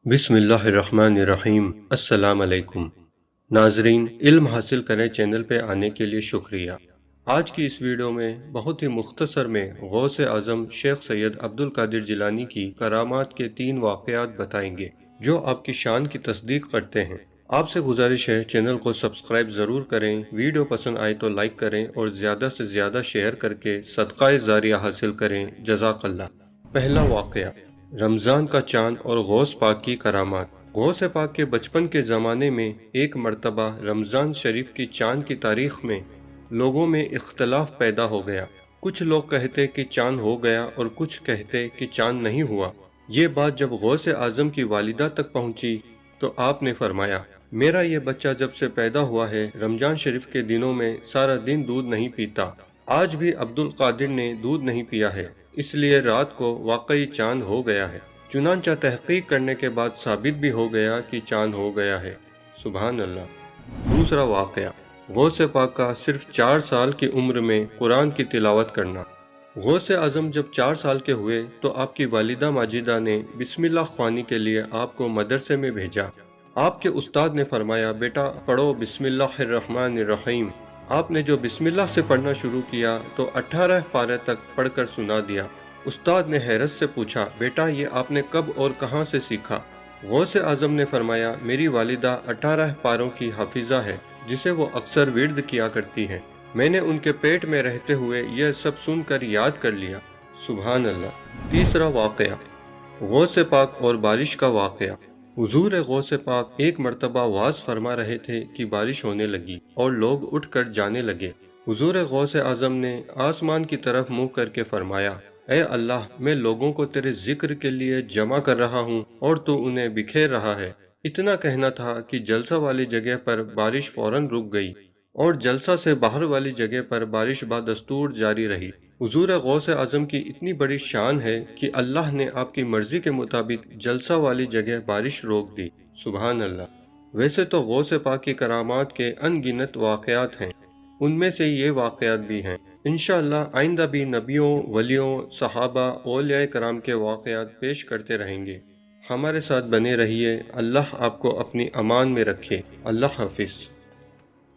बिस्मिल्लाहिर्रहमानिर्रहीम। अस्सलाम अलैकुम नाजरीन, इल्म हासिल करें चैनल पे आने के लिए शुक्रिया। आज की इस वीडियो में बहुत ही मुख्तसर में गौस आज़म शेख सैयद अब्दुल कादिर जिलानी की करामात के 3 वाक़यात बताएंगे जो आपकी शान की तस्दीक करते हैं। आपसे गुजारिश है चैनल को सब्सक्राइब ज़रूर करें, वीडियो पसंद आए तो लाइक करें और ज़्यादा से ज़्यादा शेयर करके सदक़ाए ज़ारिया हासिल करें। जज़ाकल्लाह। पहला वाक़या, रमज़ान का चाँद और गौस पाक की करामात। गौस पाक के बचपन के ज़माने में एक मरतबा रमज़ान शरीफ की चाँद की तारीख में लोगों में इख्तलाफ पैदा हो गया। कुछ लोग कहते कि चाँद हो गया और कुछ कहते कि चाँद नहीं हुआ। ये बात जब गौस आज़म की वालिदा तक पहुँची तो आपने फरमाया, मेरा ये बच्चा जब से पैदा हुआ है रमज़ान शरीफ के दिनों में सारा दिन दूध नहीं पीता। आज भी अब्दुल कादिर ने दूध नहीं पिया है, इसलिए रात को वाकई चांद हो गया है। चुनांचा तहकीक करने के बाद साबित भी हो गया कि चांद हो गया है। सुभान अल्लाह। दूसरा वाक़या, गौस पाक का सिर्फ 4 साल की उम्र में कुरान की तिलावत करना। गौस आज़म जब 4 साल के हुए तो आपकी वालिदा माजिदा ने बिस्मिल्लाह ख्वानी के लिए आपको मदरसे में भेजा। आपके उस्ताद ने फरमाया, बेटा पढ़ो बिस्मिल्लाहिर्रहमानिर्रहीम। आपने जो बिस्मिल्लाह से पढ़ना शुरू किया तो 18 पारे तक पढ़कर सुना दिया। उस्ताद ने हैरत से पूछा, बेटा ये आपने कब और कहाँ से सीखा? गौस आज़म ने फरमाया, मेरी वालिदा 18 पारों की हाफिज़ा है जिसे वो अक्सर विर्द किया करती हैं। मैंने उनके पेट में रहते हुए यह सब सुनकर याद कर लिया। सुभान अल्लाह। तीसरा वाक़या, गौस पाक और बारिश का वाक़या। हुजूर गौस पाक एक मरतबा वाज फरमा रहे थे कि बारिश होने लगी और लोग उठकर जाने लगे। हुजूर गौस आज़म ने आसमान की तरफ मुंह करके फरमाया, ऐ अल्लाह, मैं लोगों को तेरे जिक्र के लिए जमा कर रहा हूँ और तू उन्हें बिखेर रहा है। इतना कहना था कि जलसा वाली जगह पर बारिश फौरन रुक गई और जलसा से बाहर वाली जगह पर बारिश बादस्तूर जारी रही। हुजूर गौस आज़म की इतनी बड़ी शान है कि अल्लाह ने आपकी मर्जी के मुताबिक जलसा वाली जगह बारिश रोक दी। सुभान अल्लाह। वैसे तो गौस पाक की करामात के अनगिनत वाक़यात हैं, उनमें से ये वाक़यात भी हैं। इंशाअल्लाह आइंदा भी नबियों, वलियों, सहाबा, औलिया कराम के वाक़यात पेश करते रहेंगे। हमारे साथ बने रहिए। अल्लाह आपको अपनी अमान में रखे। अल्लाह हाफिज़।